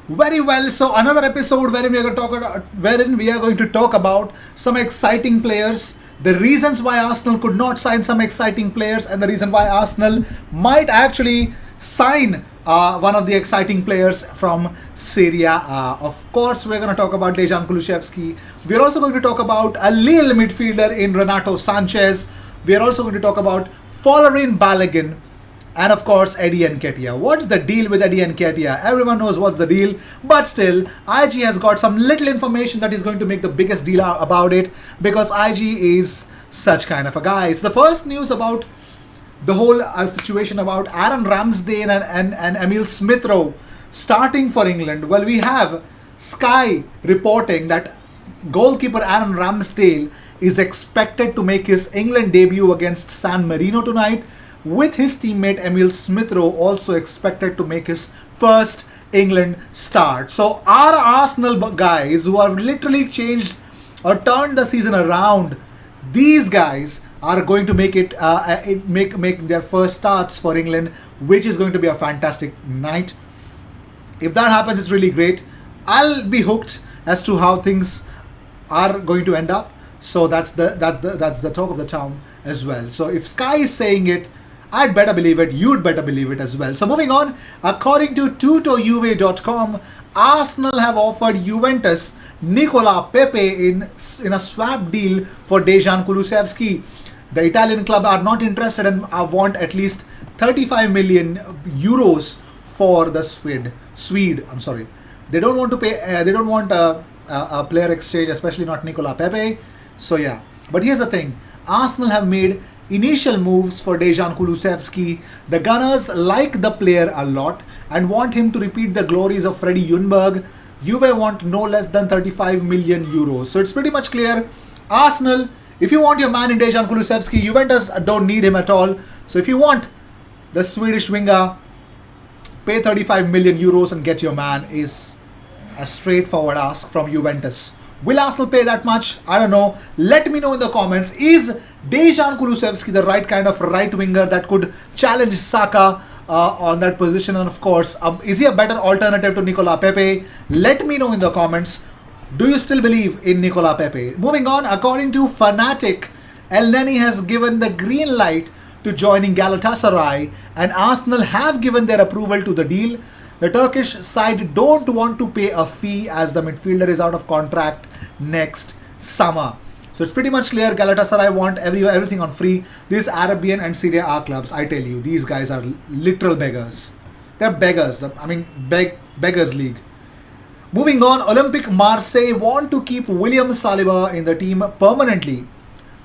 Very well. So another episode wherein we are going to talk about some exciting players, the reasons why Arsenal could not sign some exciting players, and the reason why Arsenal might actually sign one of the exciting players from Syria. Of course, we're going to talk about Dejan Kulusevski. We're also going to talk about a Lille midfielder in Renato Sanchez. We are also going to talk about Folarin Balogun and of course Eddie Nketiah. What's the deal with Eddie Nketiah? Everyone knows what's the deal, but still IG has got some little information that is going to make the biggest deal about it, because IG is such kind of a guy. So the first news about the whole situation about Aaron Ramsdale and Emil Smith Rowe starting for England. Well, we have Sky reporting that goalkeeper Aaron Ramsdale is expected to make his England debut against San Marino tonight, with his teammate Emil Smith Rowe also expected to make his first England start. So our Arsenal guys who have literally changed or turned the season around, these guys are going to make make their first starts for England, which is going to be a fantastic night. If that happens, it's really great. I'll be hooked as to how things are going to end up. So that's the talk of the town as well. So if Sky is saying it, I'd better believe it, you'd better believe it as well. So moving on, according to tutojuve.com, Arsenal have offered Juventus Nikola Pepe in a swap deal for Dejan Kulusevski. The Italian club are not interested and want at least 35 million euros for the Swede. I'm sorry. They don't want to pay. They don't want a player exchange, especially not Nikola Pepe. So yeah. But here's the thing: Arsenal have made initial moves for Dejan Kulusevski. The Gunners like the player a lot and want him to repeat the glories of Freddie Ljungberg. Juve want no less than 35 million euros. So it's pretty much clear. Arsenal, if you want your man in Dejan Kulusevski, Juventus don't need him at all. So if you want the Swedish winger, pay 35 million euros and get your man, is a straightforward ask from Juventus. Will Arsenal pay that much? I don't know. Let me know in the comments. Is Dejan Kulusevski the right kind of right winger that could challenge Saka on that position? And of course, is he a better alternative to Nikola Pepe? Let me know in the comments. Do you still believe in Nikola Pepe? Moving on, according to Fanatic, Elneny has given the green light to joining Galatasaray, and Arsenal have given their approval to the deal. The Turkish side don't want to pay a fee as the midfielder is out of contract next summer. So it's pretty much clear Galatasaray want everything on free. These Arabian and Serie A clubs, I tell you, these guys are literal beggars. They're beggars. I mean, beggars league. Moving on, Olympique Marseille want to keep William Saliba in the team permanently.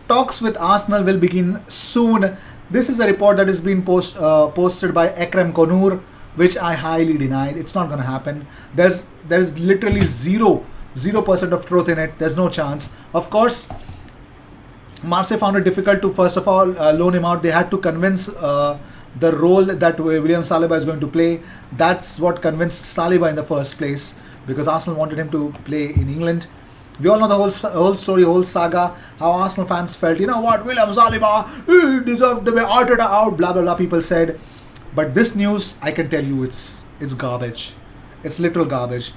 Talks with Arsenal will begin soon. This is a report that has been posted by Ekrem Konur, which I highly deny. It's not going to happen. There's literally 0% of truth in it. There's no chance. Of course, Marseille found it difficult to first of all loan him out. They had to convince the role that William Saliba is going to play. That's what convinced Saliba in the first place, because Arsenal wanted him to play in England. We all know the whole story, whole saga, how Arsenal fans felt. You know what, William Saliba, he deserved to be Arteta out, blah blah blah, people said. But this news, I can tell you, it's garbage. It's literal garbage.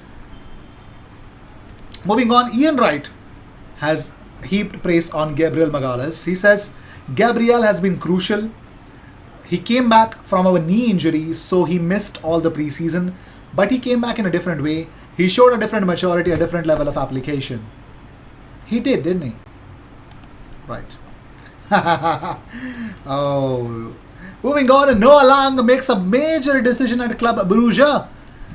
Moving on, Ian Wright has heaped praise on Gabriel Magalhaes. He says, Gabriel has been crucial. He came back from a knee injury, so he missed all the preseason. But he came back in a different way. He showed a different maturity, a different level of application. He did, didn't he? Right. Oh. Moving on, Noah Lang makes a major decision at Club Brugge.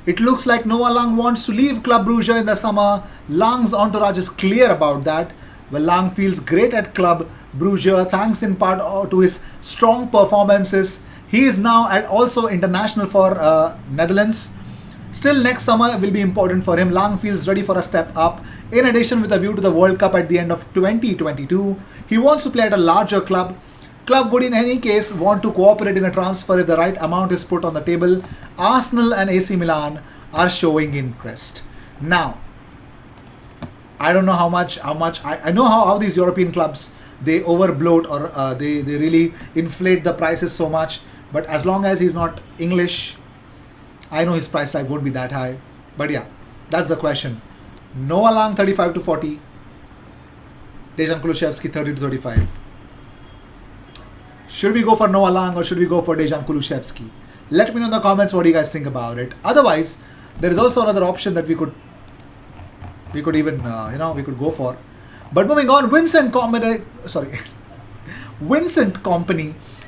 It looks like Noah Lang wants to leave Club Brugge in the summer. Lang's entourage is clear about that. Well, Lang feels great at Club Brugge, thanks in part to his strong performances. He is now also international for Netherlands. Still, next summer will be important for him. Lang feels ready for a step up. In addition, with a view to the World Cup at the end of 2022, he wants to play at a larger club. Club would in any case want to cooperate in a transfer if the right amount is put on the table. Arsenal and AC Milan are showing interest. Now, I don't know how much I know how these European clubs, they overbloat or they really inflate the prices so much. But as long as he's not English, I know his price tag won't be that high. But yeah, that's the question. Noah Lang 35 to 40. Dejan Kulusevski 30 to 35. Should we go for Noah Lang or should we go for Dejan Kulusevski? Let me know in the comments what you guys think about it. Otherwise, there is also another option that we could even we could go for. But moving on, Vincent Kompany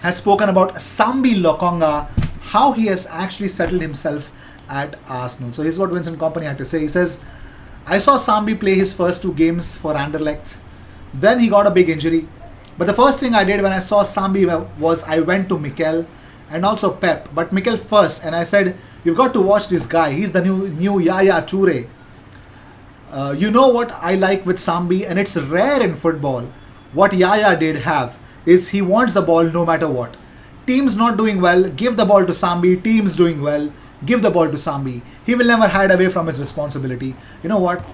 has spoken about Sambi Lokonga, how he has actually settled himself at Arsenal. So here's what Vincent Kompany had to say. He says, I saw Sambi play his first 2 games for Anderlecht. Then he got a big injury. But the first thing I did when I saw Sambi was I went to Mikel and also Pep. But Mikel first, and I said, you've got to watch this guy. He's the new Yaya Toure. You know what I like with Sambi, and it's rare in football. What Yaya did have is he wants the ball no matter what. Teams not doing well, give the ball to Sambi. Teams doing well, give the ball to Sambi. He will never hide away from his responsibility. You know what?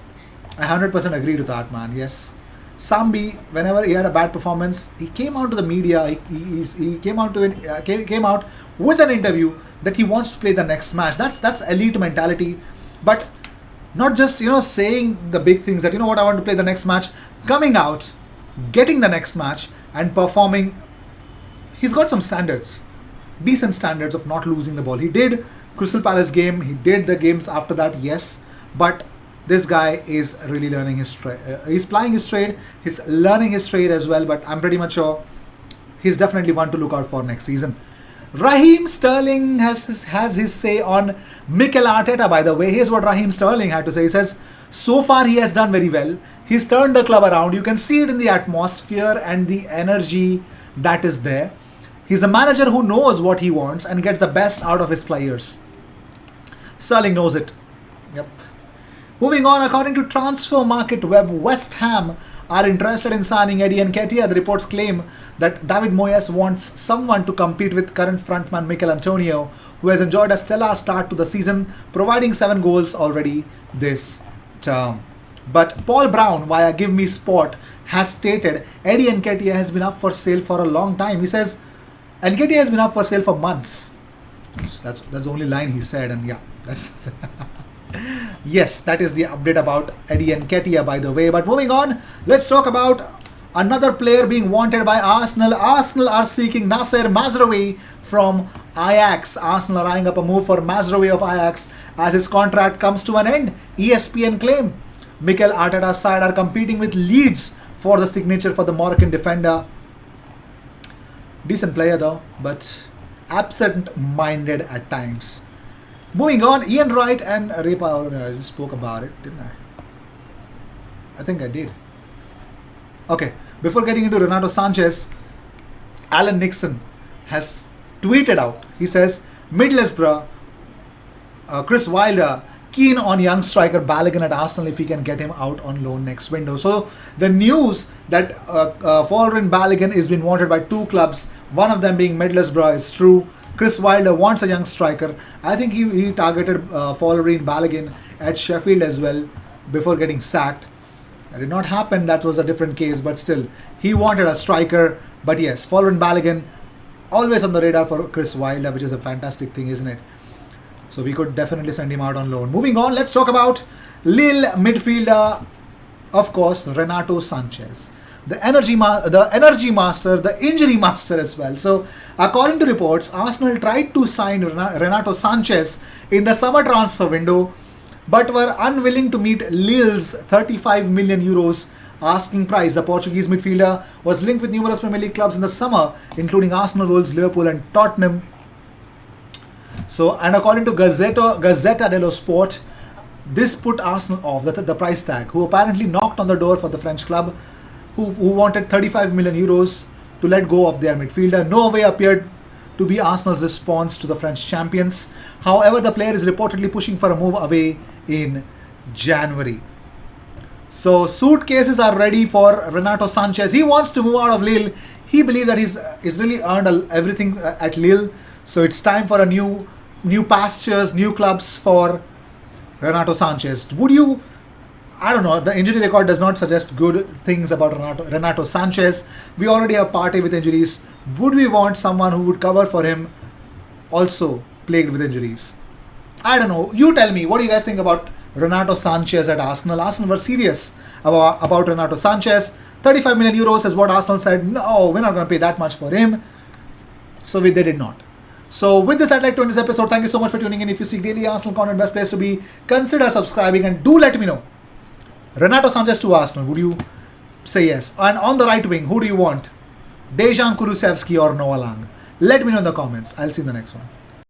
I 100% agree to that, man. Yes. Sambi, whenever he had a bad performance, he came out to the media. He came out with an interview that he wants to play the next match. That's elite mentality. But not just saying the big things that I want to play the next match. Coming out, getting the next match, and performing. He's got some standards, decent standards of not losing the ball. He did Crystal Palace game. He did the games after that, yes. But this guy is really learning his trade. He's plying his trade. He's learning his trade as well. But I'm pretty much sure he's definitely one to look out for next season. Raheem Sterling has his say on Mikel Arteta, by the way. Here's what Raheem Sterling had to say. He says, so far he has done very well. He's turned the club around. You can see it in the atmosphere and the energy that is there. He's a manager who knows what he wants and gets the best out of his players. Sterling knows it. Yep. Moving on, according to Transfer Market Web, West Ham are interested in signing Eddie Nketiah. The reports claim that David Moyes wants someone to compete with current frontman Mikel Antonio, who has enjoyed a stellar start to the season, providing 7 goals already this term. But Paul Brown, via Give Me Sport, has stated Eddie Nketiah has been up for sale for a long time. He says Nketiah has been up for sale for months. That's the only line he said, and yeah, that's yes, that is the update about Eddie Nketiah, by the way. But moving on, let's talk about another player being wanted by Arsenal. Arsenal are seeking Nasser Mazraoui from Ajax. Arsenal are eyeing up a move for Mazraoui of Ajax as his contract comes to an end. ESPN claim Mikel Arteta's side are competing with Leeds for the signature for the Moroccan defender. Decent player though, but absent-minded at times. Moving on, Ian Wright and Repa, I just spoke about it, didn't I? I think I did. Okay, before getting into Renato Sanchez, Alan Nixon has tweeted out. He says, Middlesbrough, Chris Wilder, keen on young striker Balogun at Arsenal if he can get him out on loan next window. So the news that Folarin Balogun is being wanted by 2 clubs, one of them being Middlesbrough, is true. Chris Wilder wants a young striker. I think he targeted Folarin Balogun at Sheffield as well before getting sacked. That did not happen. That was a different case, but still, he wanted a striker. But yes, Folarin Balogun always on the radar for Chris Wilder, which is a fantastic thing, isn't it? So we could definitely send him out on loan. Moving on, let's talk about Lille midfielder, of course, Renato Sanchez. The energy master, the injury master as well. So, according to reports, Arsenal tried to sign Renato Sanchez in the summer transfer window, but were unwilling to meet Lille's 35 million euros asking price. The Portuguese midfielder was linked with numerous Premier League clubs in the summer, including Arsenal, Wolves, Liverpool and Tottenham. So, and according to Gazzetta dello Sport, this put Arsenal off the price tag, who apparently knocked on the door for the French club, who wanted 35 million euros to let go of their midfielder. No way appeared to be Arsenal's response to the French champions. However, the player is reportedly pushing for a move away in January. So suitcases are ready for Renato Sanchez. He wants to move out of Lille. He believes that he's really earned everything at Lille. So it's time for a new pastures, new clubs for Renato Sanchez. Would you? I don't know. The injury record does not suggest good things about Renato Sanchez. We already have Partey with injuries. Would we want someone who would cover for him, also plagued with injuries? I don't know. You tell me. What do you guys think about Renato Sanchez at Arsenal? Arsenal were serious about Renato Sanchez. 35 million euros is what Arsenal said. No, we're not going to pay that much for him. So they did not. So with this, I'd like to end this episode. Thank you so much for tuning in. If you seek daily Arsenal content, best place to be, consider subscribing and do let me know. Renato Sanchez to Arsenal, would you say yes? And on the right wing, who do you want? Dejan Kulusevski or Noah Lang? Let me know in the comments. I'll see you in the next one.